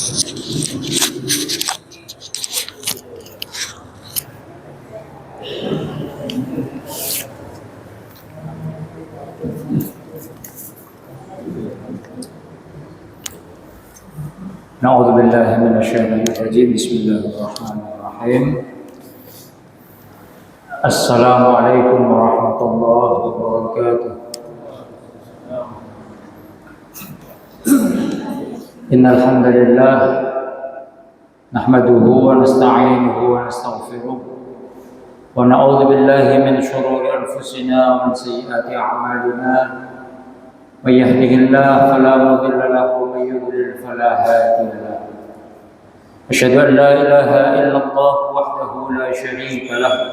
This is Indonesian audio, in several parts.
Na'udzu billahi minasyaitonir rajim. Bismillahirrahmanirrahim. Assalamualaikum warahmatullahi wabarakatuh. Innal hamdalillah nahmaduhu wa nasta'inuhu wa nastaghfiruh wa na'udzu billahi min shururi anfusina wa min sayyiati a'malina. May yahdihillahu fala mudilla lahu wa may yudlil fala hadiya lahu. Asyhadu an la ilaha illallah wahdahu la syarika lahu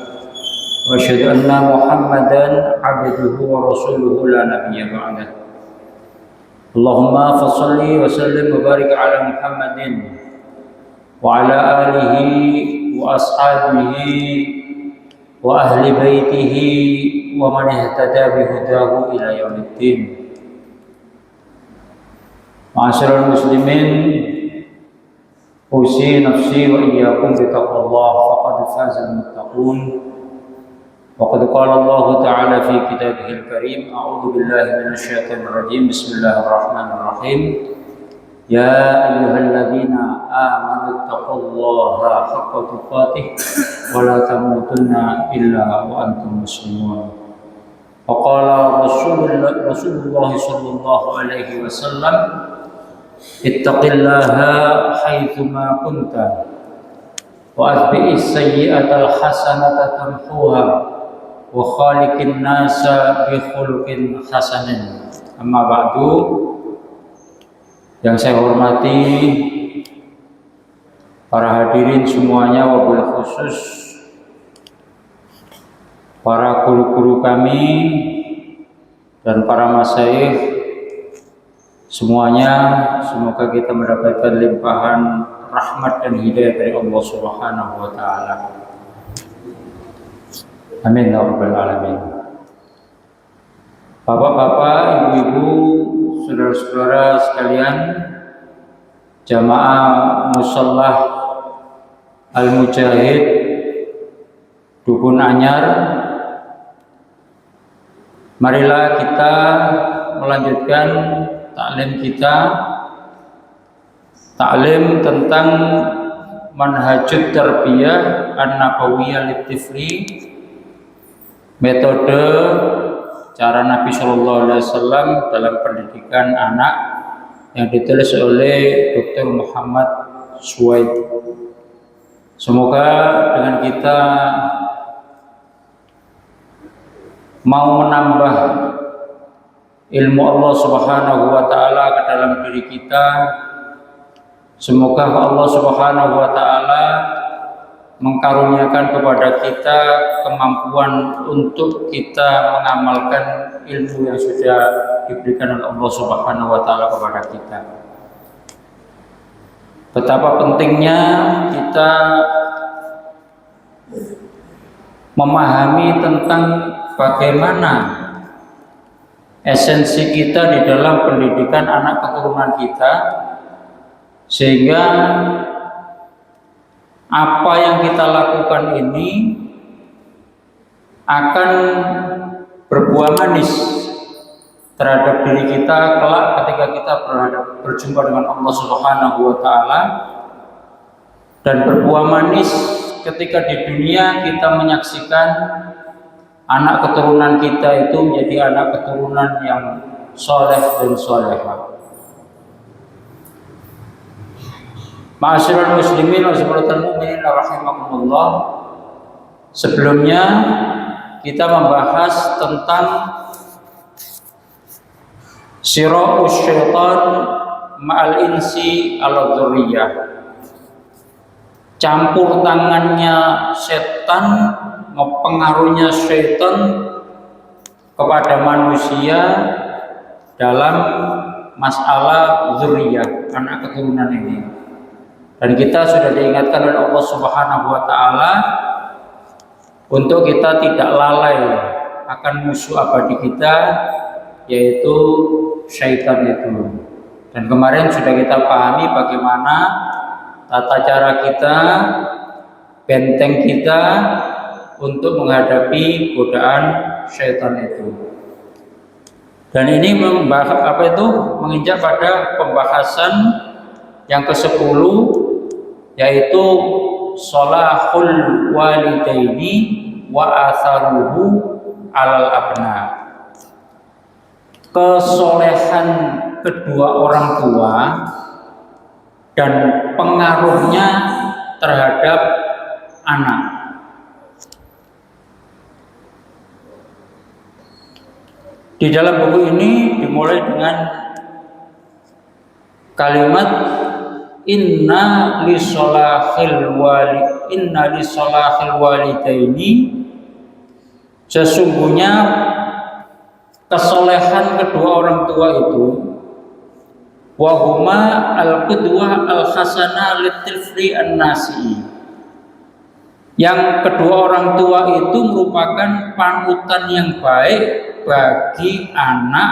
wa asyhadu anna Muhammadan 'abduhu wa rasuluhu la nabiyya ba'dah. Allahumma fashalli wa sallim wa barik ala Muhammadin wa ala alihi wa ashabihi wa ahli baitihi wa man ihtada bi hudahu ila yaumiddin. Ma'asyiral muslimin, usi nafsi wa iyyakum bi taqwallah faqad fazal muttaqun. Wa qad qala Allah ta'ala fi kitabihil karim, a'udzu billahi minasyaitonir rajim. Bismillahirrahmanirrahim. Ya ayyuhalladzina amanu taqullaha haqqa tuqatih wa la tamutunna illa wa antum muslimun. Wa qala Rasulullah sallallahu alaihi wasallam, ittaqillaha haitsuma kunta wa atbi'is sayyi'atal hasanata tamhuha wa khaliqin nasa bi khuluqin hasanin. Amma ba'du. Yang saya hormati para hadirin semuanya, wabil khusus para guru-guru kami dan para masyayikh semuanya, semoga kita mendapatkan limpahan rahmat dan hidayah dari Allah Subhanahu wa taala. Amin ya rabbal alamin. Bapak-bapak, ibu-ibu, saudara-saudara sekalian, jamaah mushallah Al-Mujahid Dukun Anyar, marilah kita melanjutkan taklim kita, taklim tentang manhajut tarbiyah an-nabawiyah litifli, metode cara Nabi Shallallahu Alaihi Wasallam dalam pendidikan anak, yang ditulis oleh Dr. Muhammad Suwaid. Semoga dengan kita mau menambah ilmu Allah Subhanahu wa taala ke dalam diri kita, semoga Allah Subhanahu wa taala mengkaruniakan kepada kita kemampuan untuk kita mengamalkan ilmu yang sudah diberikan oleh Allah Subhanahu wa taala kepada kita. Betapa pentingnya kita memahami tentang bagaimana esensi kita di dalam pendidikan anak keturunan kita, sehingga apa yang kita lakukan ini akan berbuah manis terhadap diri kita kelak ketika kita berjumpa dengan Allah Subhanahu wa taala, dan berbuah manis ketika di dunia kita menyaksikan anak keturunan kita itu menjadi anak keturunan yang soleh dan solehah. Ma'asyiral muslimin wa subhanallahi mu'minin rahimakumullah. Sebelumnya kita membahas tentang sira'us syaitan ma'al insi ala dzurriyyah, campur tangannya setan, pengaruhnya syaitan kepada manusia dalam masalah dzurriyyah, anak keturunan ini. Dan kita sudah diingatkan oleh Allah Subhanahu wa taala untuk kita tidak lalai akan musuh abadi kita, yaitu syaitan itu. Dan kemarin sudah kita pahami bagaimana tata cara kita, benteng kita untuk menghadapi godaan syaitan itu. Dan ini menginjak pada pembahasan yang ke-10, yaitu sholahul walidaini wa atharuhu alal abna. Kesolehan kedua orang tua dan pengaruhnya terhadap anak. Di dalam buku ini dimulai dengan kalimat inna li solahil walidaini, sesungguhnya kesolehan kedua orang tua itu wahuma al-qudwah al-hasanah litifli an-nasi, yang kedua orang tua itu merupakan panutan yang baik bagi anak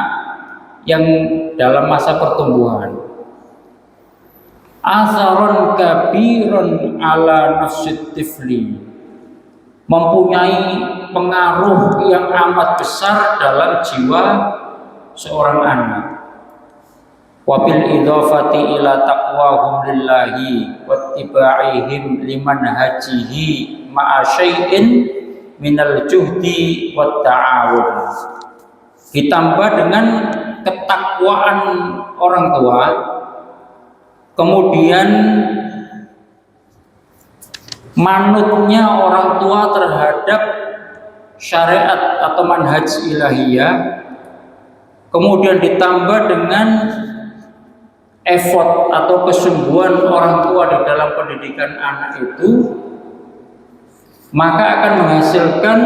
yang dalam masa pertumbuhan. Atharun kabiron ala nafsid tifli, mempunyai pengaruh yang amat besar dalam jiwa seorang anak. Wabil idhafati ila taqwahum lillahi wattiba'ihim liman hajihi ma'a syai'in minal juhdi wat ta'awun. Ditambah dengan ketakwaan orang tua, kemudian manutnya orang tua terhadap syariat atau manhaj ilahiyah, kemudian ditambah dengan effort atau kesungguhan orang tua di dalam pendidikan anak itu, maka akan menghasilkan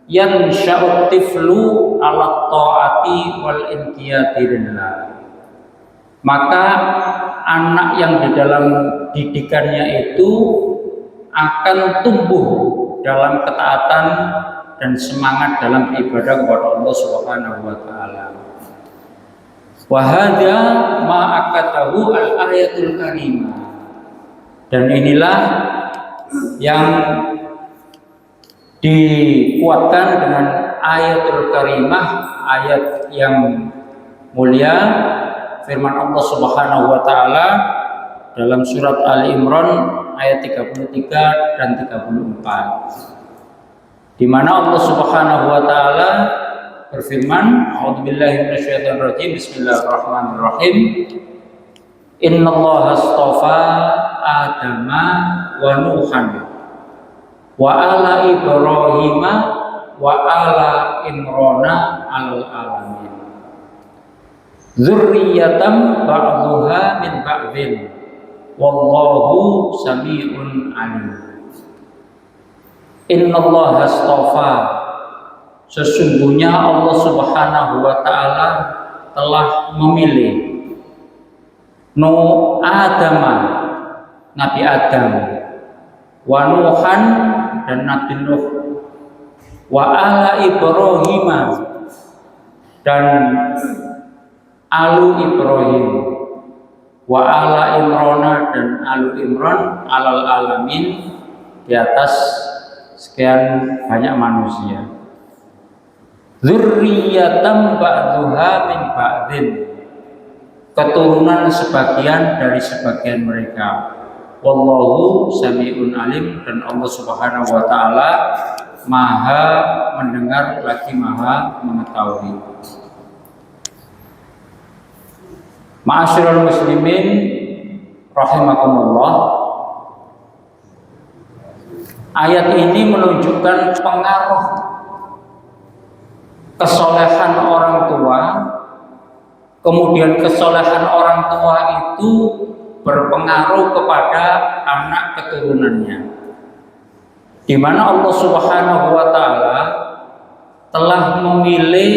yansha'ut tiflu ala ta'ati wal inqiyati lillah. Maka anak yang di dalam didikannya itu akan tumbuh dalam ketaatan dan semangat dalam ibadah kepada Allah Subhanahu wa taala. Wa hadza ma akatahu al-ayatul karimah. Dan inilah yang dikuatkan dengan ayatul karimah, ayat yang mulia, firman Allah Subhanahu wa taala dalam surat Ali Imran ayat 33 dan 34, di mana Allah Subhanahu wa taala berfirman, a'udzubillahi minasyaitonirrajim, bismillahirrahmanirrahim, innallaha astafa adama wa nuhan wa ala ibrahima wa ala imrana alal alamin dzurriyyatan ba'dhuha min ba'dhin wallahu sami'un alim. Innallaha astafa, sesungguhnya Allah Subhanahu wa taala telah memilih Adama, Nabi Adam, wa Nuhan, dan Nabi Nuh, wa ala Ibrahim, dan alu Ibrahim, wa ala Imran, dan alu Imran, alal alamin, di atas sekian banyak manusia. Dzurriyyatan ba'dhuha min ba'dhin, keturunan sebagian dari sebagian mereka. Wallahu sami'un alim, dan Allah Subhanahu wa taala Maha mendengar lagi Maha mengetahui. Ma'asyiral muslimin rahimakumullah, ayat ini menunjukkan pengaruh kesolehan orang tua, kemudian kesolehan orang tua itu berpengaruh kepada anak keturunannya, di mana Allah Subhanahu wa taala telah memilih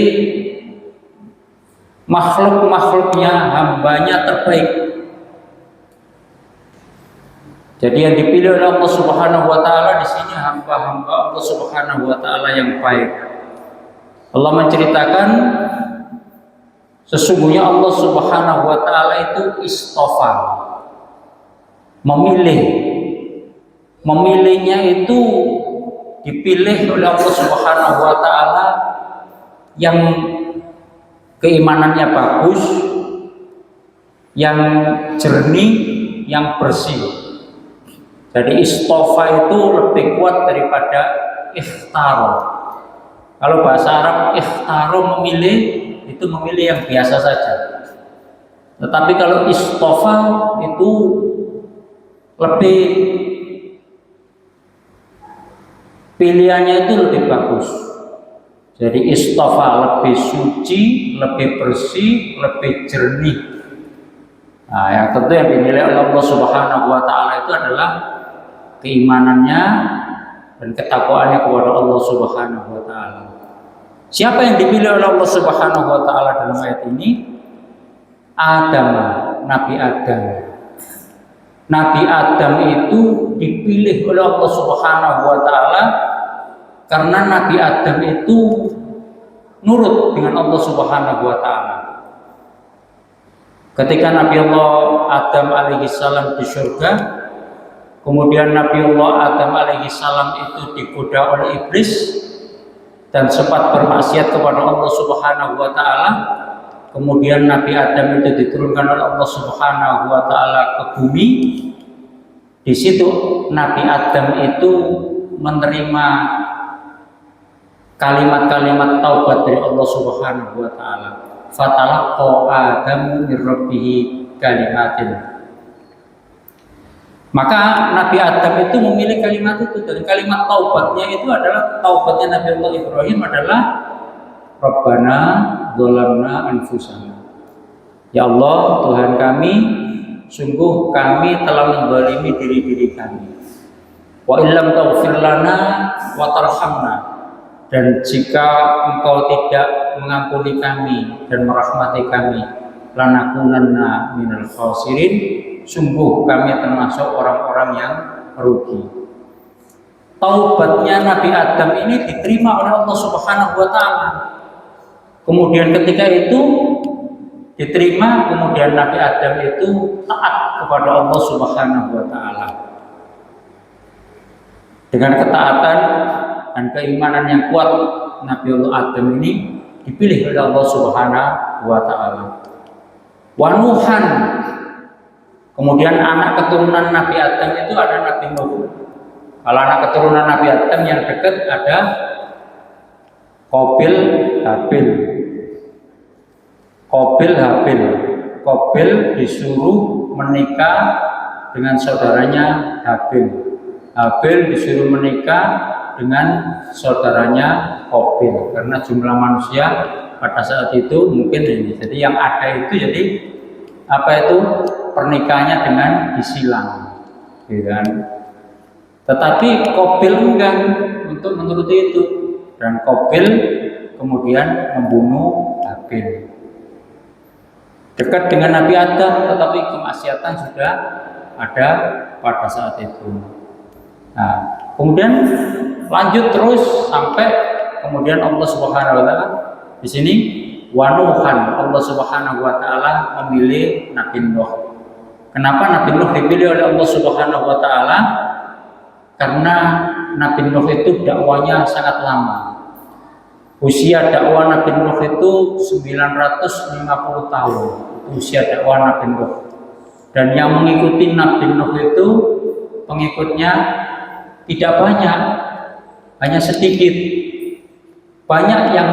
makhluk-makhluknya, hambanya terbaik. Jadi yang dipilih oleh Allah Subhanahu wa taala di sini hamba-hamba Allah Subhanahu wa taala yang baik. Allah menceritakan Sesungguhnya Allah Subhanahu wa taala itu istofa, memilih. Memilihnya itu dipilih oleh Allah Subhanahu wa taala yang keimanannya bagus, yang jernih, yang bersih. Jadi istofa itu lebih kuat daripada ikhtaro. Kalau bahasa Arab ikhtaro memilih, itu memilih yang biasa saja. Tetapi kalau istofa itu lebih, pilihannya itu lebih bagus. Jadi istofa lebih suci, lebih bersih, lebih jernih. Nah, yang tentu yang dinilai oleh Allah Subhanahu wa taala itu adalah keimanannya dan ketakwaannya kepada Allah Subhanahu wa taala. Siapa yang dipilih oleh Allah Subhanahu wa taala dalam ayat ini? Adam, Nabi Adam. Nabi Adam itu dipilih oleh Allah Subhanahu wa taala karena Nabi Adam itu nurut dengan Allah Subhanahu wa taala. Ketika Nabi Allah Adam alaihi salam di surga, kemudian Nabi Allah Adam alaihi salam itu digoda oleh iblis dan sempat bermaksiat kepada Allah Subhanahu wa taala. Kemudian Nabi Adam itu diturunkan oleh Allah Subhanahu wa taala ke bumi. Di situ Nabi Adam itu menerima kalimat-kalimat taubat dari Allah Subhanahu wa taala. Fatalaqa Adamu min rabbih kalimatin. Maka Nabi Adam itu memilih kalimat itu, dan kalimat taubatnya itu adalah taubatnya Nabi Allah Ibrahim adalah Rabbana dzalamna anfusana. Ya Allah, Tuhan kami, sungguh kami telah menzalimi diri-diri kami. Wa illam taghfir lana wa tarhamna, dan jika Engkau tidak mengampuni kami dan merahmati kami, lanakunanna minal khasirin, sungguh kami termasuk orang-orang yang rugi. Taubatnya Nabi Adam ini diterima oleh Allah Subhanahu wa taala. Kemudian ketika itu diterima, kemudian Nabi Adam itu taat kepada Allah Subhanahu wa taala. Dengan ketaatan dan keimanan yang kuat, Nabi Allah Adam ini dipilih oleh Allah Subhanahu wa taala. Wa Nuhan, kemudian anak keturunan Nabi Adam itu ada Nabi Nuh. Kalau anak keturunan Nabi Adam yang dekat ada Qabil, Habil. Qabil, Habil. Qabil disuruh menikah dengan saudaranya Habil. Habil disuruh menikah dengan saudaranya Qabil, karena jumlah manusia pada saat itu mungkin ini. Jadi yang ada itu jadi apa itu pernikahannya dengan disilang, gitu kan. Tetapi Qabil enggan untuk menuruti itu, dan Qabil kemudian membunuh Habil. Dekat dengan Nabi Adam, tetapi kemaksiatan sudah ada pada saat itu. Nah, kemudian lanjut terus sampai kemudian Allah Subhanahu wa taala di sini wa Nuhan, Allah Subhanahu wa taala memilih Nabi Nuh. Kenapa Nabi Nuh dipilih oleh Allah Subhanahu wa taala? Karena Nabi Nuh itu dakwanya sangat lama. Usia dakwah Nabi Nuh itu 950 tahun. Usia dakwah Nabi Nuh. Dan yang mengikuti Nabi Nuh itu pengikutnya tidak banyak, hanya sedikit. Banyak yang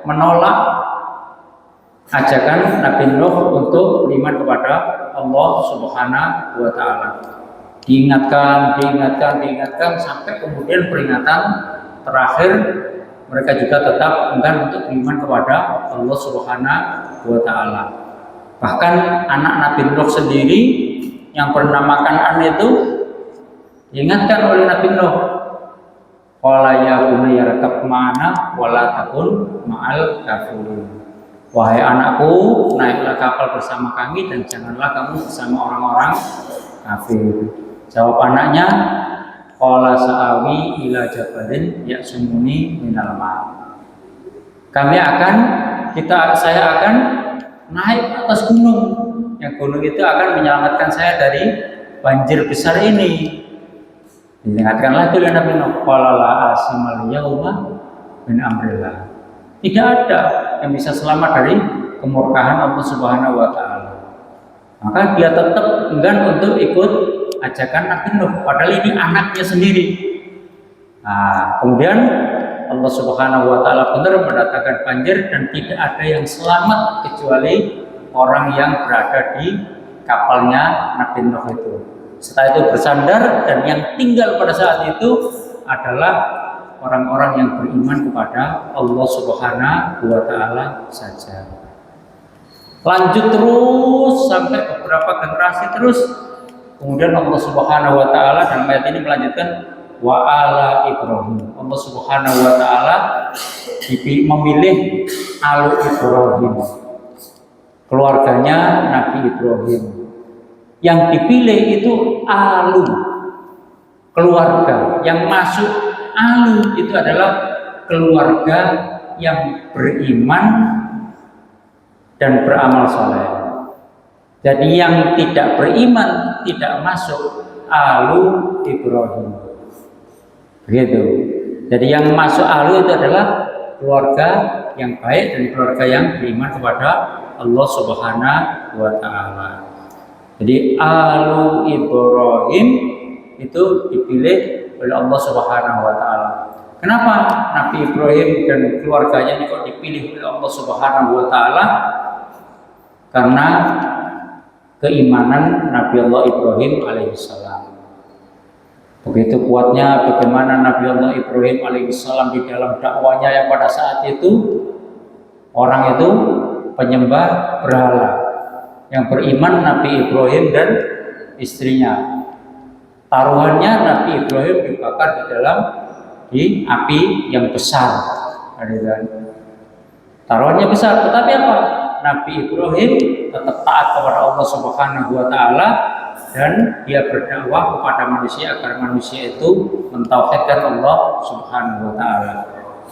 menolak ajakan Nabi Nuh untuk beriman kepada Allah Subhanahu wa taala. Diingatkan sampai kemudian peringatan terakhir mereka juga tetap enggan untuk beriman kepada Allah Subhanahu wa taala. Bahkan anak Nabi Nuh sendiri yang bernama Kan'an itu diingatkan oleh Nabi Nuh, qala ya bunayya rakab ma'ana wa la takun ma'al kafirin. Wahai anakku, naiklah kapal bersama kami dan janganlah kamu bersama orang-orang kafir. Jawab anaknya, qala sa'awi ila jabalin ya'sumuni minal ma'. Saya akan naik ke atas gunung. Yang gunung itu akan menyelamatkan saya dari banjir besar ini. Diingatkan lagi oleh Nabi Nuh, qala la asimal yauma min amrillah. Tidak ada yang bisa selamat dari kemurkaan Allah Subhanahu wa taala. Maka dia tetap enggan untuk ikut ajakan Nabi Nuh, padahal ini anaknya sendiri. Nah, kemudian Allah Subhanahu wa taala benar mendatangkan banjir dan tidak ada yang selamat kecuali orang yang berada di kapalnya Nabi Nuh itu. Setelah itu bersandar dan yang tinggal pada saat itu adalah orang-orang yang beriman kepada Allah Subhanahu wa taala saja. Lanjut terus sampai beberapa generasi terus. Kemudian Allah Subhanahu wa taala dalam ayat ini melanjutkan wa ala Ibrahim. Allah Subhanahu wa taala memilih alu Ibrahim. Keluarganya Nabi Ibrahim. Yang dipilih itu alu keluarga. Yang masuk alu itu adalah keluarga yang beriman dan beramal saleh. Jadi yang tidak beriman tidak masuk alu Ibrahim. Begitu. Jadi yang masuk alu itu adalah keluarga yang baik dan keluarga yang beriman kepada Allah Subhanahu wa taala. Jadi alu Ibrahim itu dipilih oleh Allah Subhanahu wa taala. Kenapa Nabi Ibrahim dan keluarganya ini kok dipilih oleh Allah Subhanahu wa taala? Karena keimanan Nabi Allah Ibrahim alaihissalam. Begitu kuatnya bagaimana Nabi Allah Ibrahim alaihissalam di dalam dakwanya yang pada saat itu orang itu penyembah berhala. Yang beriman Nabi Ibrahim dan istrinya. Taruhannya Nabi Ibrahim dibakar di api yang besar. Taruhannya besar, tetapi apa? Nabi Ibrahim tetap taat kepada Allah Subhanahu wa taala dan dia berdakwah kepada manusia agar manusia itu mentauhidkan Allah Subhanahu wa taala.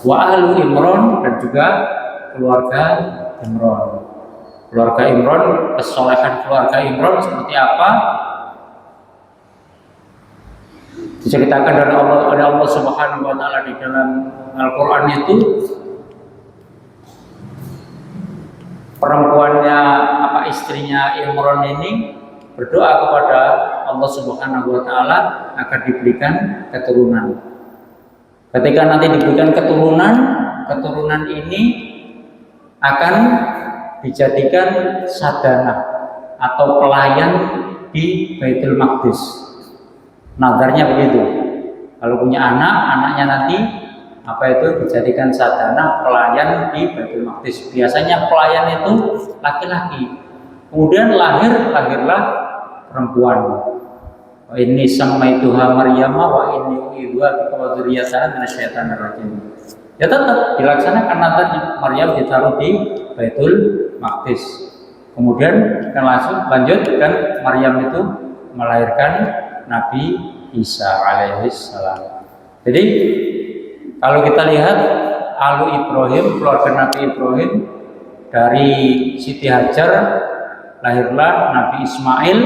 Wa ahlu Imran dan juga keluarga Imran. Keluarga Imran, kesolehan keluarga Imran seperti apa? Diceritakan oleh Allah Subhanahu wa taala di dalam Al-Qur'an itu perempuannya istrinya Imran ini berdoa kepada Allah Subhanahu wa taala agar diberikan keturunan. Ketika nanti diberikan keturunan ini akan dijadikan sadana atau pelayan di Baitul Maqdis. Nazarnya begitu. Kalau punya anaknya nanti dijadikan sadana pelayan di Baitul Maqdis. Biasanya pelayan itu laki-laki. Kemudian lahirlah perempuan. Wa inni samaituha Maryam wa inni uidhuha bika wa dzurriyyataha minasyaitonir rajim. Ya tetap dilaksanakan nazarnya. Maryam ditaruh di Baitul Maqdis. Kemudian lanjut dan Maryam itu melahirkan Nabi Isa alaihissalam. Jadi kalau kita lihat alu Ibrahim, keluarga Nabi Ibrahim, dari Siti Hajar lahirlah Nabi Ismail.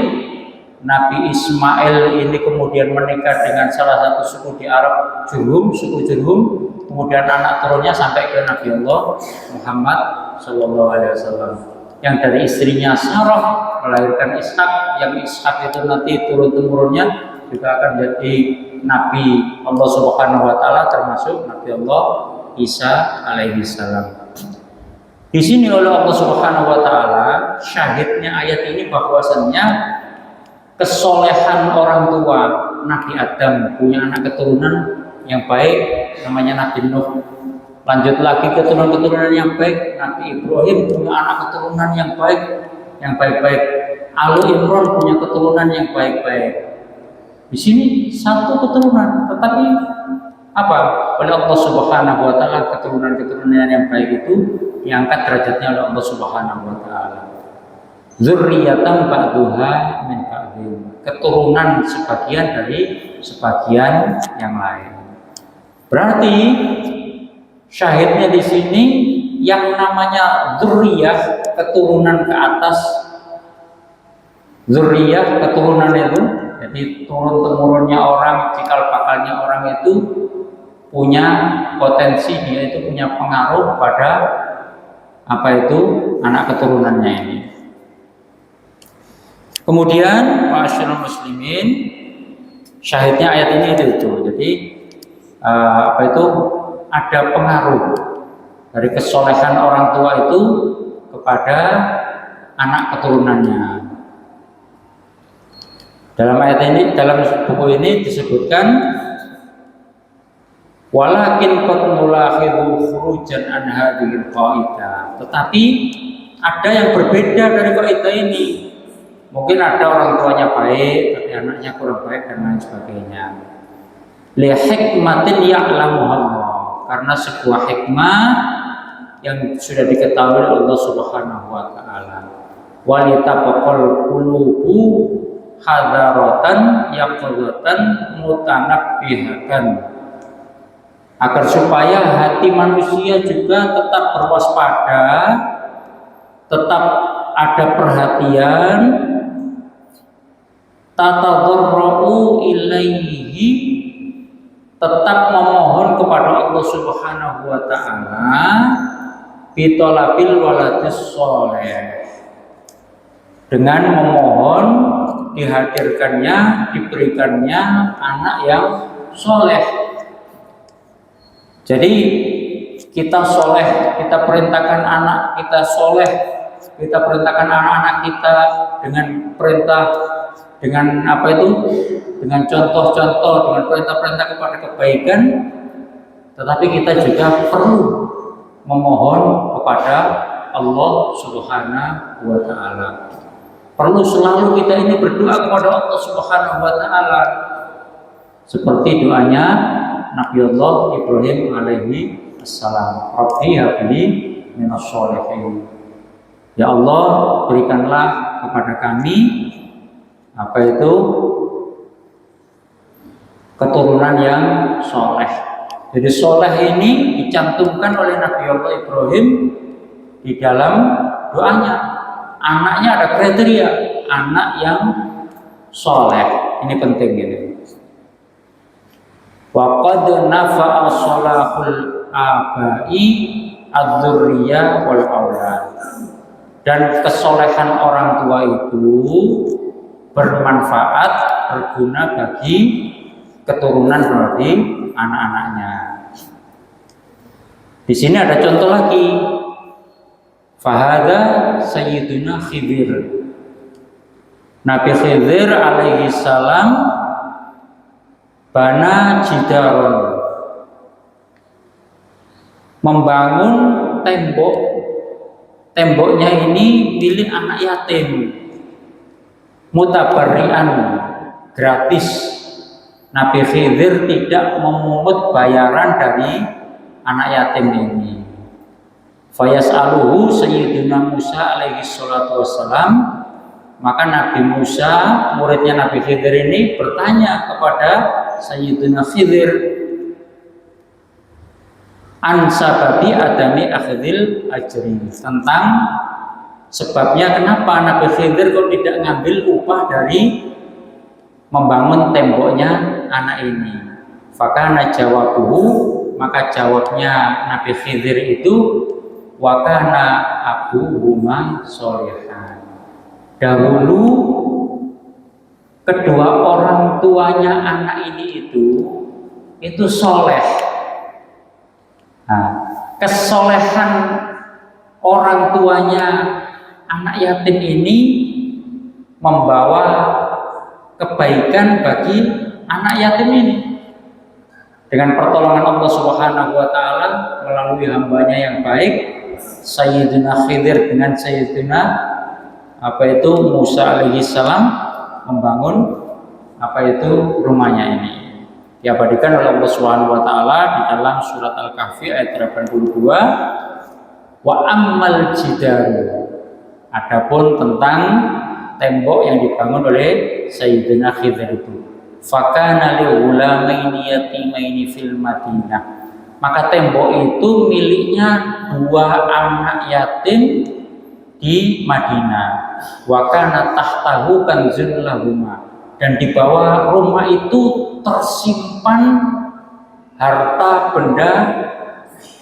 Nabi Ismail ini kemudian menikah dengan salah satu suku di Arab, suku Jurhum. Kemudian anak turunnya sampai ke Nabi Allah Muhammad SAW. Yang dari istrinya Sarah melahirkan Ishak, yang Ishak itu nanti turun-temurunnya juga akan menjadi Nabi Allah Subhanahu wa taala, termasuk Nabi Allah Isa alaihissalam. Di sini oleh Allah Subhanahu wa taala syahidnya ayat ini bahwasannya kesolehan orang tua Nabi Adam punya anak keturunan yang baik namanya Nabi Nuh. Lanjut lagi keturunan yang baik, Nabi Ibrahim punya anak keturunan yang baik-baik. Alu Imran punya keturunan yang baik-baik. Di sini satu keturunan, tetapi oleh Allah Subhanahu wa taala keturunan yang baik itu diangkat derajatnya oleh Allah Subhanahu wa taala. Dzurriyyatan ba'duha min ba'din. Keturunan sebagian dari sebagian yang lain. Berarti syahidnya di sini yang namanya dzurriyyah, keturunan ke atas. Dzurriyyah keturunan itu, jadi turun-temurunnya orang, cikal bakalnya orang itu punya potensi, dia itu punya pengaruh pada apa itu anak keturunannya ini. Kemudian ma'asyiral muslimin, syahidnya ayat ini itu. Jadi apa itu ada pengaruh dari kesolehan orang tua itu kepada anak keturunannya. Dalam ayat ini, dalam buku ini disebutkan walakin qad nulakhidhu khurujan an hadhil qaidah. Tetapi ada yang berbeda dari kaidah ini. Mungkin ada orang tuanya baik, tapi anaknya kurang baik dan lain sebagainya. Li hikmatin ya'lamuha Allah, karena sebuah hikmah yang sudah diketahui oleh Allah Subhanahu wa taala. Walitabaqal qulubu hadaratan yaqdatan mutanabbihatan, agar supaya hati manusia juga tetap berwaspada, tetap ada perhatian, tatadharra'u ilaihi, tetap memohon kepada Allah Subhanahu wa taala bitolabil waladis sholeh, dengan memohon dihadirkannya, diberikannya anak yang soleh. Jadi kita soleh, kita perintahkan anak kita soleh, kita perintahkan anak-anak kita dengan perintah, dengan apa itu, dengan contoh-contoh, dengan perintah-perintah kepada kebaikan. Tetapi kita juga perlu memohon kepada Allah Subhanahu wa taala. Perlu selalu kita ini berdoa kepada Allah Subhanahu wa taala, seperti doanya Nabi Allah Ibrahim alaihi assalam, Rabbi habli minas sholihin. Ya Allah, berikanlah kepada kami apa itu keturunan yang soleh. Jadi soleh ini dicantumkan oleh Nabi Allah Ibrahim di dalam doanya. Anaknya ada kriteria anak yang soleh. Ini penting ini. Wa qad nafa'a sholahul abai adzurriyah wal aulad. Dan kesolehan orang tua itu bermanfaat, berguna bagi keturunan, berarti anak-anaknya. Di sini ada contoh lagi. Fahada Sayyiduna Khidir. Nabi Khidir alaihi salam bana jidaron, membangun tembok. Temboknya ini milik anak yatim, mutabarrian, gratis. Nabi Khidir tidak memungut bayaran dari anak yatim ini. Fayas'aluhu Sayyidina Musa alaihi salatu wassalam, maka Nabi Musa, muridnya Nabi Khidir ini, bertanya kepada Sayyidina Khidir an sababi adami akhdil ajri, tentang sebabnya kenapa Nabi Khidir kok tidak ngambil upah dari membangun temboknya anak ini. Fakana jawabuhu, maka jawabnya Nabi Khidir itu wakana abuhuma sholihan. Dahulu kedua orang tuanya anak ini itu soleh. Nah, kesolehan orang tuanya anak yatim ini membawa kebaikan bagi anak yatim ini. Dengan pertolongan Allah Subhanahu wa taala melalui hambanya yang baik, Sayyidina Khidir dengan Sayyidina Musa alaihi salam membangun rumahnya ini. Diabadikan oleh Allah Subhanahu wa taala di dalam surat Al-Kahfi ayat 82. Wa ammal jidaru, adapun tentang tembok yang dibangun oleh Sayyidina Khidir itu, fakana li ghulamaini yatimaini fil Madinah, Maka tembok itu miliknya 2 anak yatim di Madinah. Wa kana tahtahu kanzun lahuma, dan di bawah rumah itu tersimpan harta benda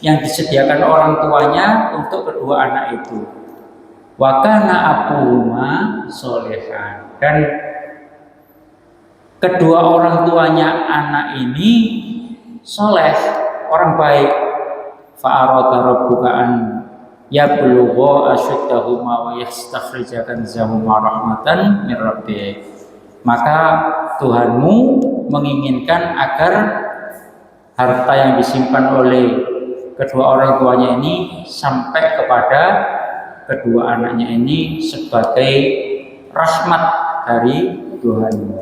yang disediakan orang tuanya untuk kedua anak itu. Wa kana abuhuma sholehan, dan kedua orang tuanya anak ini soleh, orang baik. Fa'arada rabbuka an yablugha ashuddahuma wa yastakhrija kanzahuma rahmatan min rabbih. Maka Tuhanmu menginginkan agar harta yang disimpan oleh kedua orang tuanya ini sampai kepada kedua anaknya ini sebagai rahmat dari Tuhanmu.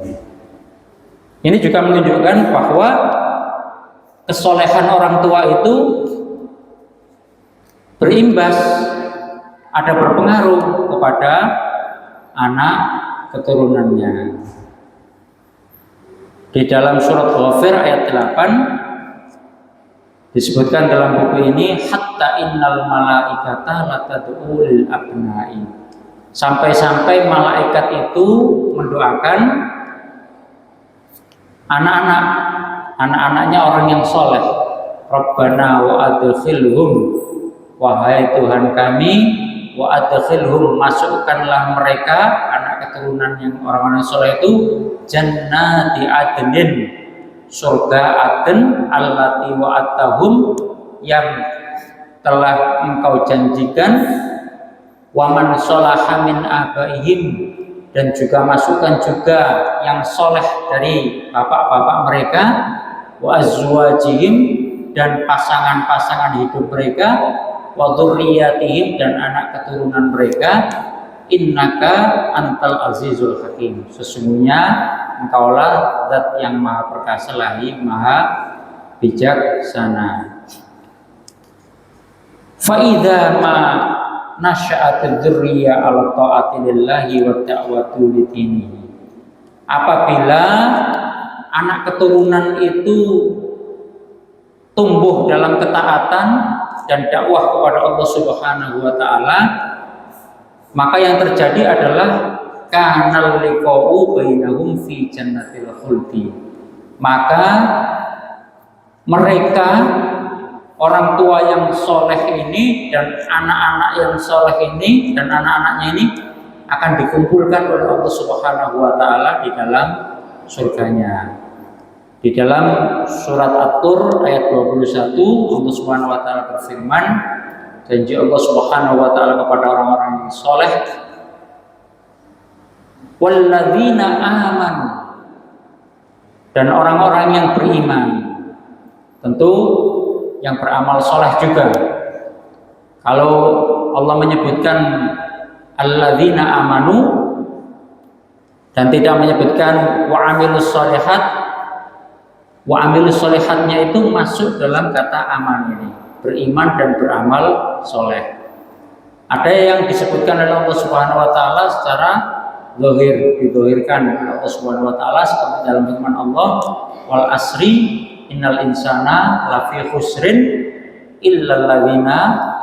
Ini juga menunjukkan bahwa kesolehan orang tua itu berimbas, ada berpengaruh kepada anak keturunannya. Di dalam surat Ghafir ayat 8 disebutkan dalam buku ini, hatta innal malaikata latad'u lil abna'i, sampai-sampai malaikat itu mendoakan anak-anaknya orang yang soleh. Rabbana wa adkhilhum, wahai Tuhan kami, wa adkhilhum, masukkanlah mereka anak keturunan yang orang-orang soleh itu jannati adnin, surga Aden, allati wa'adtahum, yang telah engkau janjikan, waman sholaha min abaihim, dan juga masukkan juga yang soleh dari bapak-bapak mereka, wa azwajihim, dan pasangan-pasangan hidup mereka, wa dzurriyyatihim, dan anak keturunan mereka, innaka antal azizul hakim, sesungguhnya engkaulah zat yang maha perkasa lagi maha bijaksana. Fa idza ma nasya'at dzurriyyah ala ta'ati lillahi wa ta'watu lidinihi, apabila anak keturunan itu tumbuh dalam ketaatan dan dakwah kepada Allah Subhanahu wa taala, maka yang terjadi adalah kanal liqa'u bainahum fi jannatil khuldi, maka mereka orang tua yang soleh ini dan anak-anak yang soleh ini dan anak-anaknya ini akan dikumpulkan oleh Allah Subhanahu wa taala di dalam surganya. Di dalam surat At-Tur ayat 21, Allah Subhanahu wa taala berfirman, janji Allah Subhanahu wa taala kepada orang-orang yang soleh, walladzina amanu, dan orang-orang yang beriman. Tentu yang beramal soleh juga. Kalau Allah menyebutkan alladzina amanu dan tidak menyebutkan wa amilus sholihat, wa amilus sholihatnya itu masuk dalam kata aman ini, beriman dan beramal soleh. Ada yang disebutkan oleh Allah Subhanahu wa taala secara zahir, didohirkan oleh Allah Subhanahu wa taala seperti dalam firman Allah, wal asri innal insana lafi khusrin illal ladzina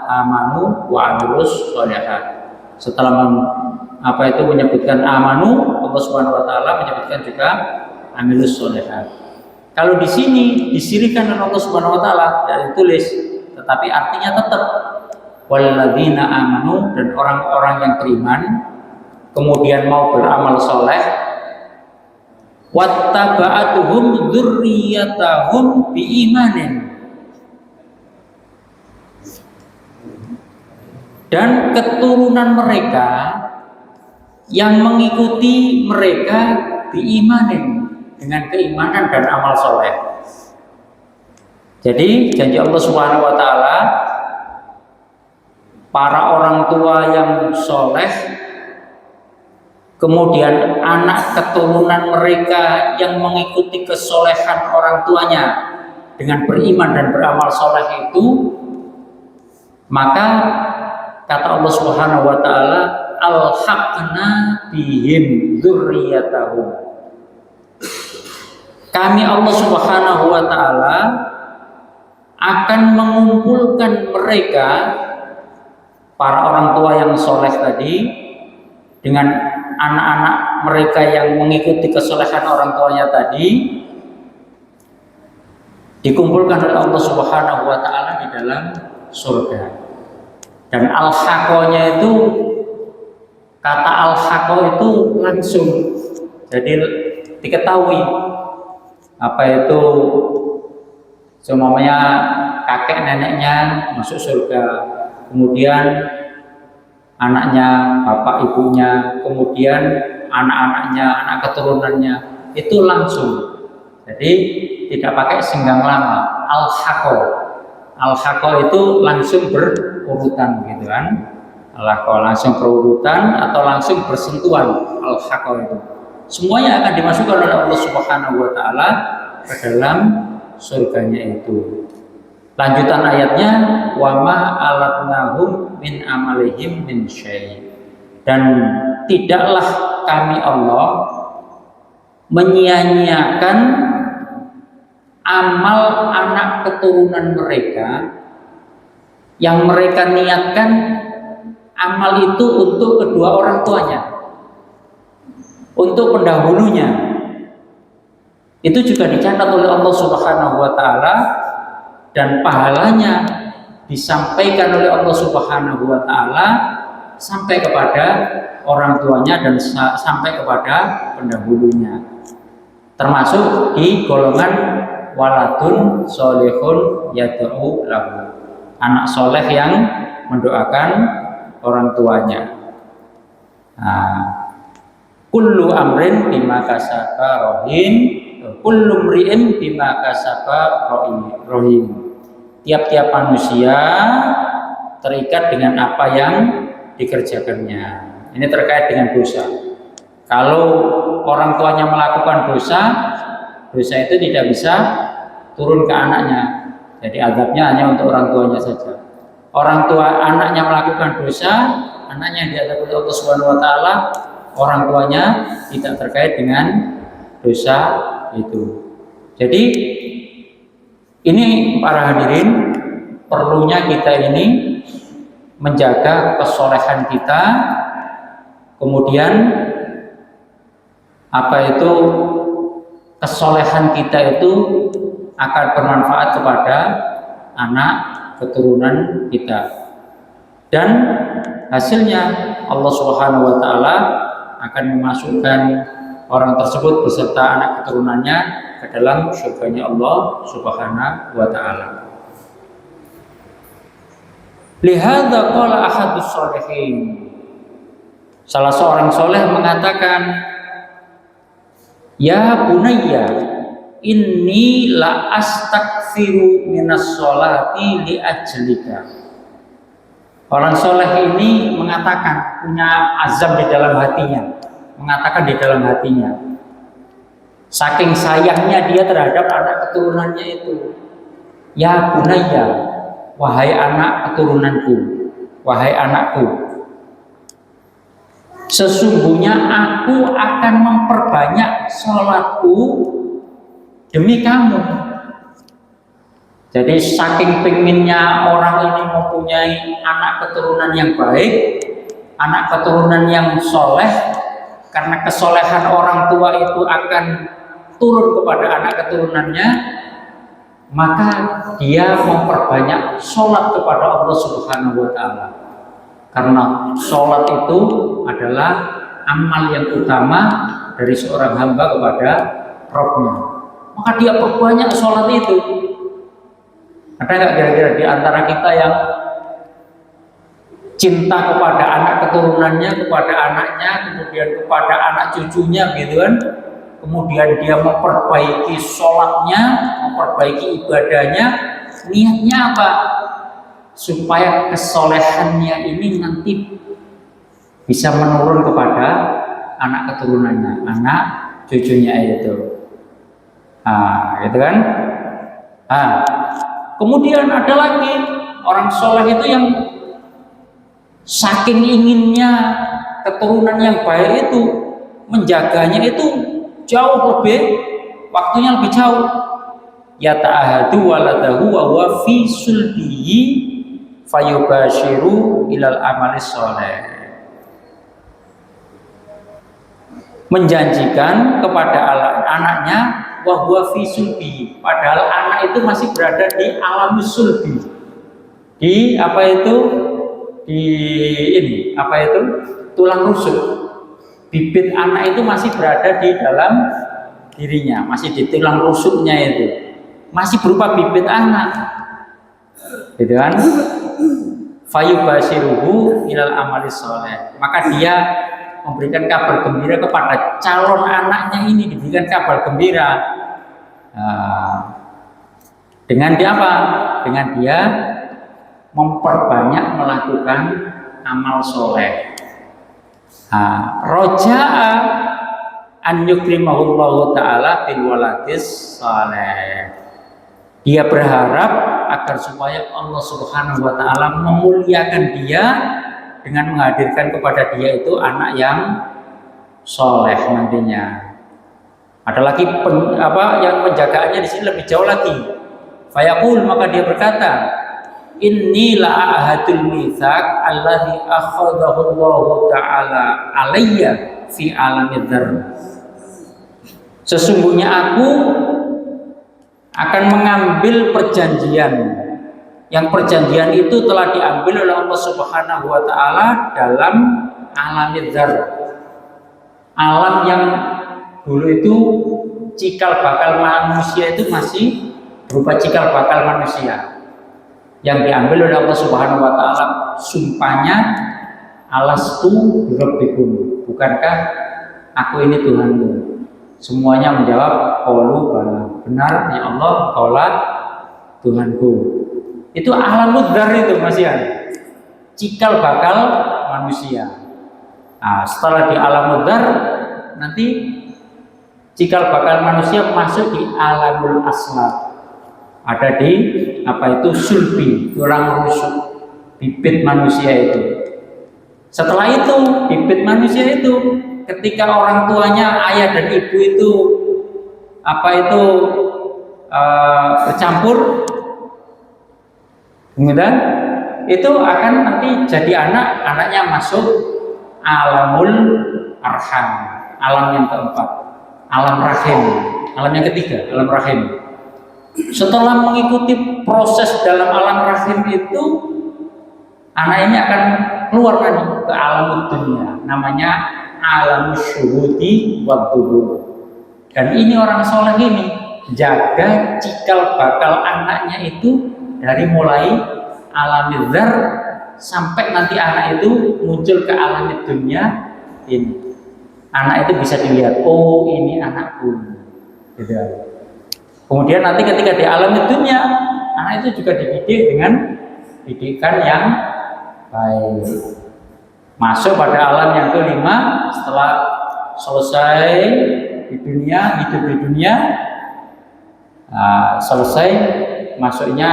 amanu wa amilus sholihat. Setelah menyebutkan amanu, Allah Subhanahu wa taala menyebutkan juga amilus sholihat. Kalau di sini disirikan oleh Allah Subhanahu wa taala, tidak ditulis, tetapi artinya tetap walladzina amanu, dan orang-orang yang beriman kemudian mau beramal soleh, wattaba'atuhum dzurriyyatahum biimanin, dan keturunan mereka yang mengikuti mereka biimanin, dengan keimanan dan amal soleh. Jadi janji Allah Subhanahu wa taala, para orang tua yang soleh, kemudian anak keturunan mereka yang mengikuti kesolehan orang tuanya dengan beriman dan beramal soleh itu, maka kata Allah Subhanahu wa taala, alhaqna bihim dzurriyyatahum, kami Allah Subhanahu wa taala akan mengumpulkan mereka, para orang tua yang soleh tadi, dengan anak-anak mereka yang mengikuti kesolehan orang tuanya tadi, dikumpulkan oleh Allah Subhanahu wa Ta'ala di dalam surga. Dan al-haqqonya itu, kata al-haqqo itu langsung, jadi diketahui apa itu, semuanya kakek neneknya masuk surga, kemudian anaknya, bapak ibunya, kemudian anak-anaknya, anak keturunannya, itu langsung. Jadi tidak pakai senggang lama. Al-haqqo itu langsung berurutan gitu kan. Al-haqqo langsung berurutan atau langsung bersentuhan. Al-haqqo itu semuanya akan dimasukkan oleh Allah Subhanahu wa Ta'ala ke dalam surganya itu. Lanjutan ayatnya, wa ma alatnahum min amalihim min syai'. Dan tidaklah kami Allah menyia-nyiakan amal anak keturunan mereka yang mereka niatkan amal itu untuk kedua orang tuanya, untuk pendahulunya. Itu juga dicatat oleh Allah Subhanahu wa Ta'ala, dan pahalanya disampaikan oleh Allah Subhanahu wa Ta'ala sampai kepada orang tuanya dan sampai kepada pendahulunya, termasuk di golongan waladun solehun yad'u lahu, anak soleh yang mendoakan orang tuanya. Kullu amrin bima kasaba rohin, kullu mri'in bima kasaba rohin. Tiap-tiap manusia terikat dengan apa yang dikerjakannya. Ini terkait dengan dosa. Kalau orang tuanya melakukan dosa, dosa itu tidak bisa turun ke anaknya. Jadi azabnya hanya untuk orang tuanya saja. Orang tua anaknya melakukan dosa, anaknya diazab oleh Allah Subhanahu wa Ta'ala, orang tuanya tidak terkait dengan dosa itu. Jadi ini para hadirin, perlunya kita ini menjaga kesolehan kita, kemudian kesolehan kita itu akan bermanfaat kepada anak keturunan kita, dan hasilnya Allah Subhanahu wa Ta'ala akan memasukkan orang tersebut beserta anak keturunannya ke dalam surganya Allah Subhanahu wa Ta'ala. Lihadza qala ahadus sholihin, salah seorang soleh mengatakan, ya bunayya inni la astakfiru minas sholati li ajlika. Orang soleh ini mengatakan, punya azam di dalam hatinya, mengatakan di dalam hatinya, saking sayangnya dia terhadap anak keturunannya itu, ya bunayya, wahai anak keturunanku, wahai anakku, sesungguhnya aku akan memperbanyak sholatku demi kamu. Jadi saking penginnya orang ini mempunyai anak keturunan yang baik, anak keturunan yang soleh, karena kesolehan orang tua itu akan turun kepada anak keturunannya, maka dia memperbanyak sholat kepada Allah Subhanahu wa Ta'ala. Karena sholat itu adalah amal yang utama dari seorang hamba kepada Rabb-Nya, maka dia perbanyak sholat itu. Ada nggak kira-kira di antara kita yang cinta kepada anak keturunannya, kepada anaknya, kemudian kepada anak cucunya gitu kan, kemudian dia memperbaiki sholatnya, memperbaiki ibadahnya, niatnya apa? Supaya kesolehannya ini nanti bisa menurun kepada anak keturunannya, anak cucunya itu. Gitu kan? Kemudian ada lagi orang soleh itu yang saking inginnya keturunan yang baik itu, menjaganya itu jauh lebih, waktunya lebih jauh. yata'ahadu waladahu wa huwa fi sulbihi fayubashiru ilal amalis sholeh. Menjanjikan kepada anaknya wa huwa fi sulbihi, padahal anak itu masih berada di alam sulbi. Di apa itu? Di ini, apa itu? Tulang rusuk. Bibit anak itu masih berada di dalam dirinya, masih di tulang rusuknya itu, masih berupa bibit anak, gitu kan? Fayubashiruhu ilal amalis sholeh, maka dia memberikan kabar gembira kepada calon anaknya ini, diberikan kabar gembira dengan dia apa? Dengan dia memperbanyak melakukan amal soleh. Roja'a an yukrimahullahu ta'ala bil waladis saleh. Dia berharap agar supaya Allah Subhanahu wa taala memuliakan dia dengan menghadirkan kepada dia itu anak yang soleh nantinya. Ada lagi yang penjagaannya di sini lebih jauh lagi. Fayaqul, maka dia berkata, inni la ahadul mitsaq alladzi akhadahu Allah taala alayya fi alamid dzar. Sesungguhnya aku akan mengambil perjanjian, yang perjanjian itu telah diambil oleh Allah Subhanahu wa taala dalam alamid dzar. Alam yang dulu itu cikal bakal manusia itu masih berupa cikal bakal manusia, yang diambil oleh Allah Subhanahu wa taala sumpahnya, alastu birabbikum, bukankah aku ini Tuhanmu? Semuanya menjawab qalu bala, benar ya Allah, kaulah Tuhanku. Itu alamud dzar itu Mas Yan, cikal bakal manusia. Setelah di alamud dzar, nanti cikal bakal manusia masuk di alamul aslat. Ada di apa itu sulbi, tulang rusuk, bibit manusia itu. Setelah itu bibit manusia itu, ketika orang tuanya, ayah dan ibu itu apa itu bercampur, kemudian itu akan nanti jadi anaknya masuk alamul arham, alam yang keempat, alam rahim, alam yang ketiga, alam rahim. Setelah mengikuti proses dalam alam rahim itu, anak ini akan keluar kan ke alam dunia, namanya alam syuhudi wa dzubur. Dan ini orang soleh ini jaga cikal bakal anaknya itu dari mulai alam dzar sampai nanti anak itu muncul ke alam dunia ini. Anak itu bisa dilihat, oh ini anakku, gitu. Kemudian nanti ketika di alam dunia, anak itu juga dididik dengan didikan yang baik. Masuk pada alam yang kelima, setelah selesai di dunia, hidup di dunia, selesai masuknya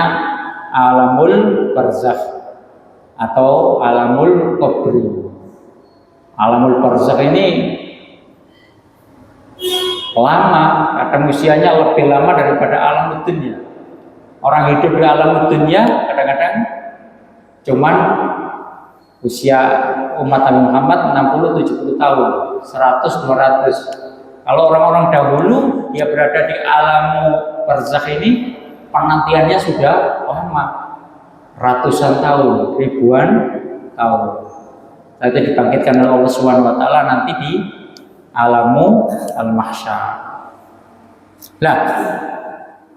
alamul barzakh atau alamul qabri. Alamul barzakh ini lama, kadang usianya lebih lama daripada alam dunia. Orang hidup di alam dunia kadang-kadang cuman usia umat Nabi Muhammad 60-70 tahun, 100-200. Kalau orang-orang dahulu dia berada di alam barzakh ini, penantiannya sudah lama, ratusan tahun, ribuan tahun. Setelah itu dibangkitkan oleh Allah Subhanahu wa taala nanti di alamu al-mahsyar. Nah,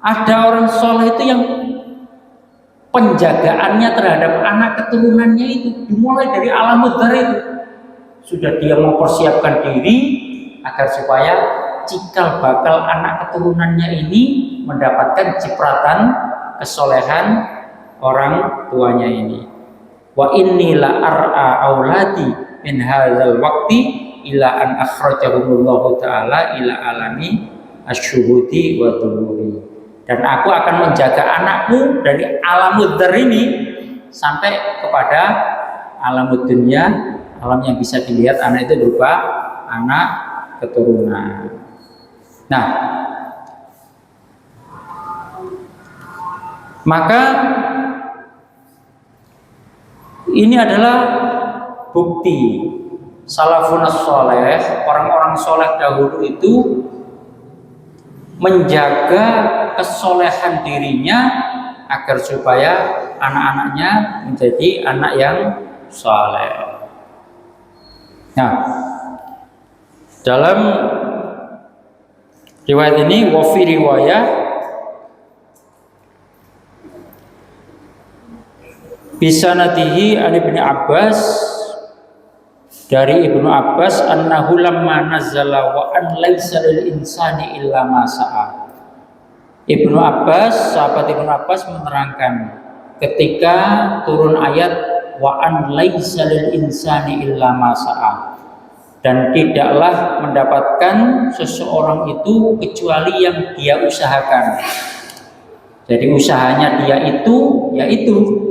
ada orang soleh itu yang penjagaannya terhadap anak keturunannya itu dimulai dari alam dzar itu. Sudah dia mempersiapkan diri agar supaya cikal bakal anak keturunannya ini mendapatkan cipratan kesolehan orang tuanya ini. Wa inni la ar'a auladi min hadzal waqti ila an akhrajahumullahu ta'ala ila alami asyuhudi wa dzuburi. Dan aku akan menjaga anakku dari alamud dzar ini sampai kepada alamud dunia, alam yang bisa dilihat anak itu berupa anak keturunan. Nah, Maka ini adalah bukti salafun saleh, orang-orang soleh dahulu itu menjaga kesolehan dirinya agar supaya anak-anaknya menjadi anak yang saleh. Nah, dalam riwayat ini wafi riwayah bisanatihi an Ibnu Abbas, dari Ibnu Abbas, annahu lamma nazzala wa an laisa lil insani illa ma sa'a. Ibnu Abbas, sahabat Ibnu Abbas menerangkan ketika turun ayat wa an laisa lil insani illa ma sa'a, dan tidaklah mendapatkan seseorang itu kecuali yang dia usahakan. Jadi usahanya dia itu yaitu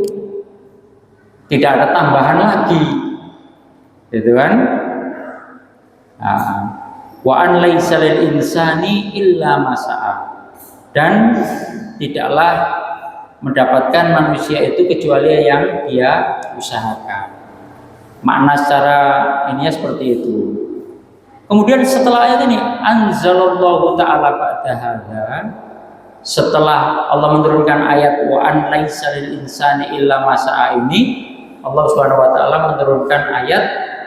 tidak ada tambahan lagi, gitu kan? Wa an laisa lil insani illa ma sa'a, dan tidaklah mendapatkan manusia itu kecuali yang dia usahakan. Makna secara ininya seperti itu. Kemudian setelah ayat ini anzalallahu ta'ala ba'da hadza, setelah Allah menurunkan ayat wa an laisa lil insani illa ma sa'a ini, Allah Subhanahu wa taala menurunkan ayat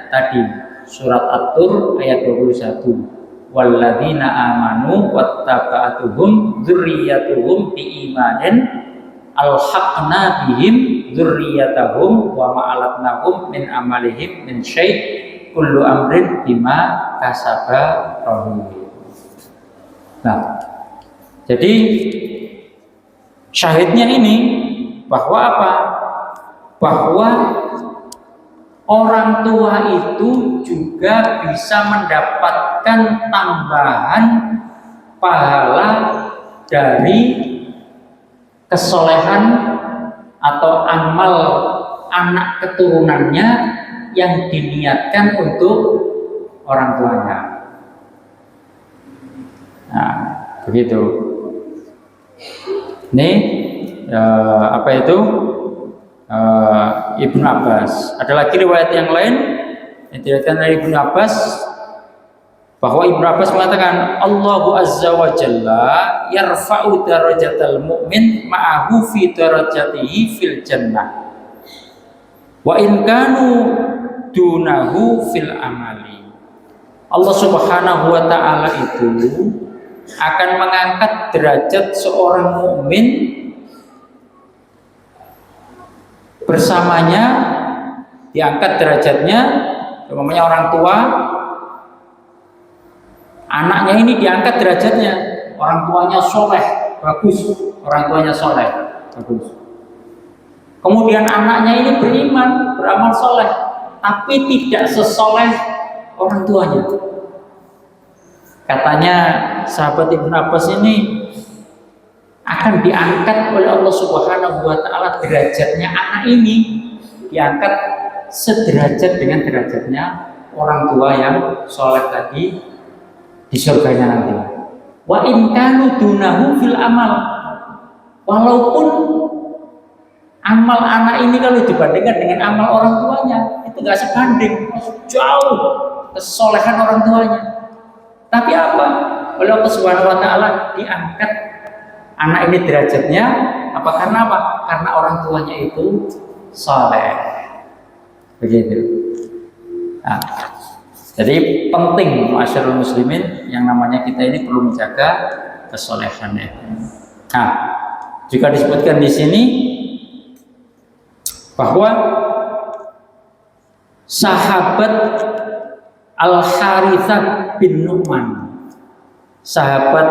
tadi surat At-Tur ayat 21. Walladzina amanu wattaba'atuhum dzurriyyatuhum biimanin alhaqna bihim dzurriyyatahum wa ma'alatnahum min amalihim min syai' kullu amrin bima kasaba rahim. Nah, jadi syahidnya ini bahwa apa? Bahwa orang tua itu juga bisa mendapatkan tambahan pahala dari kesolehan atau amal anak keturunannya yang diniatkan untuk orang tuanya. Nah, begitu. Ini apa itu? Ibnu Abbas. Ada lagi riwayat yang lain yang diriwayatkan dari Ibnu Abbas bahwa Ibnu Abbas mengatakan Allahu azza wa jalla yarfa'u darajatal mu'min ma'ahu fi darajatihi fil jannah wa in kanu dunahu fil amali. Allah Subhanahu wa taala itu akan mengangkat derajat seorang mukmin bersamanya, diangkat derajatnya. Umpamanya orang tua, anaknya ini diangkat derajatnya. Orang tuanya soleh, bagus. Orang tuanya soleh, bagus. Kemudian anaknya ini beriman, beramal soleh, tapi tidak sesoleh orang tuanya. Katanya sahabat Ibnu Abbas ini akan diangkat oleh Allah Subhanahu wa taala derajatnya anak ini, diangkat sederajat dengan derajatnya orang tua yang soleh tadi di surganya nanti. Wa in kanu dunahu fil amal, walaupun amal anak ini kalau dibandingkan dengan amal orang tuanya itu nggak sebanding, jauh kesolehan orang tuanya. Tapi apa? Oleh Allah Subhanahu wa taala diangkat anak ini derajatnya apa? Karena apa? Karena orang tuanya itu saleh. Begitu. Nah, jadi penting masyarakat muslimin yang namanya kita ini perlu menjaga kesolehannya. Nah, juga disebutkan di sini bahwa sahabat Al-Haritsah bin Nu'man, sahabat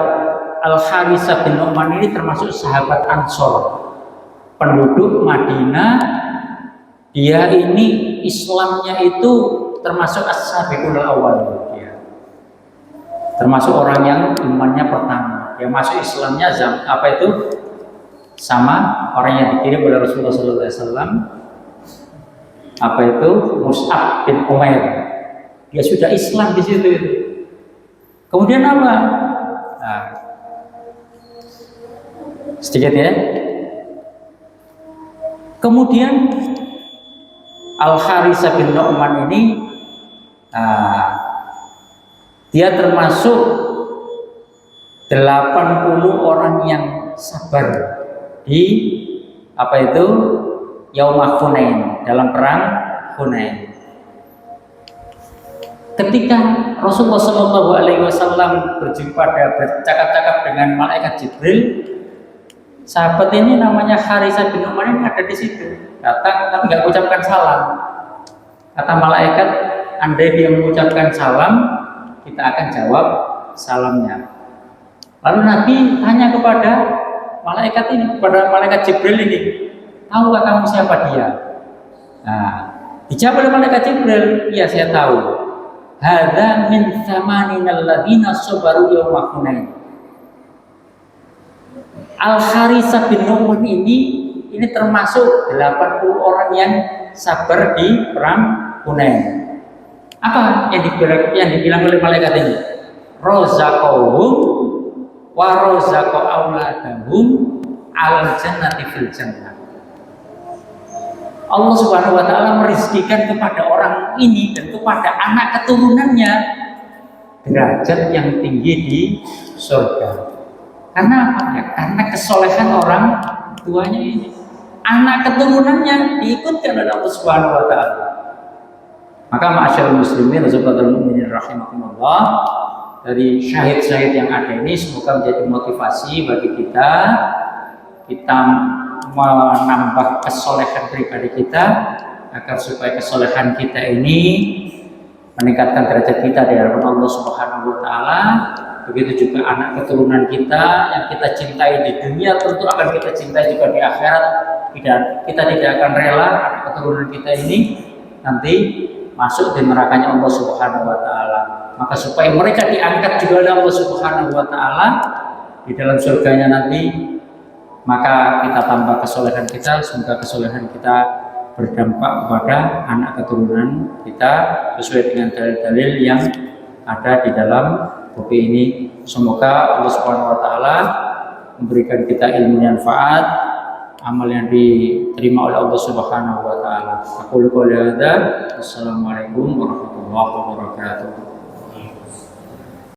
Al-Haritsah bin Nu'man ini termasuk sahabat Ansor, penduduk Madinah. Dia ini Islamnya itu termasuk as-sabiqul awwal, termasuk orang yang imannya pertama. Dia masuk Islamnya apa itu? Sama orang yang dikirim oleh Rasulullah SAW. Apa itu? Mus'ab bin Umair. Dia sudah Islam di situ. Kemudian apa? Nah, sedikit ya. Kemudian Al-Haritsah bin Nu'man ini dia termasuk 80 orang yang sabar di Yaumah Hunain, dalam perang Hunain. Ketika Rasulullah SAW bercakap-cakap dengan malaikat Jibril, sahabat ini namanya Haritsah bin Nu'man ini ada di situ, datang tapi nggak ucapkan salam. Kata malaikat, andai dia mengucapkan salam, kita akan jawab salamnya. Lalu Nabi tanya kepada malaikat ini, kepada malaikat Jibril ini, tahukah kamu siapa dia? Nah, dijawab oleh malaikat Jibril, iya saya tahu. Hadza min tsamanina alladziina sabaru yauma Hunain. Al-Haritsah bin Nu'man ini termasuk 80 orang yang sabar di perang Hunain. Apa yang dibilang oleh malaikat ini? Razaqahum wa razaqa auladahum al jannati fil jannah. Allah Subhanahu wa taala merizkikan kepada orang ini dan kepada anak keturunannya derajat yang tinggi di surga. Karena apa ya? Karena kesolehan orang tuanya ini. Anak keturunannya diikutkan oleh Allah Subhanahu wa taala. Maka ma'asyiral muslimin rasulullah mu'minin rahimakumullah, dari syahid-syahid yang ada ini semoga menjadi motivasi bagi kita menambah kesolehan pribadi kita, agar supaya kesolehan kita ini meningkatkan derajat kita di hadapan Allah Subhanahu wa taala. Begitu juga anak keturunan kita yang kita cintai di dunia tentu akan kita cintai juga di akhirat. Kita tidak akan rela anak keturunan kita ini nanti masuk di nerakanya Allah Subhanahu wa taala. Maka supaya mereka diangkat juga oleh Allah Subhanahu wa taala di dalam surganya nanti, maka kita tambah kesolehan kita, semoga kesolehan kita berdampak kepada anak keturunan kita sesuai dengan dalil-dalil yang ada di dalam buku ini. Semoga Allah Subhanahu wa taala memberikan kita ilmu yang manfaat, amal yang diterima oleh Allah Subhanahu wa taala. Aku qouli hadza. Assalamualaikum warahmatullahi wabarakatuh.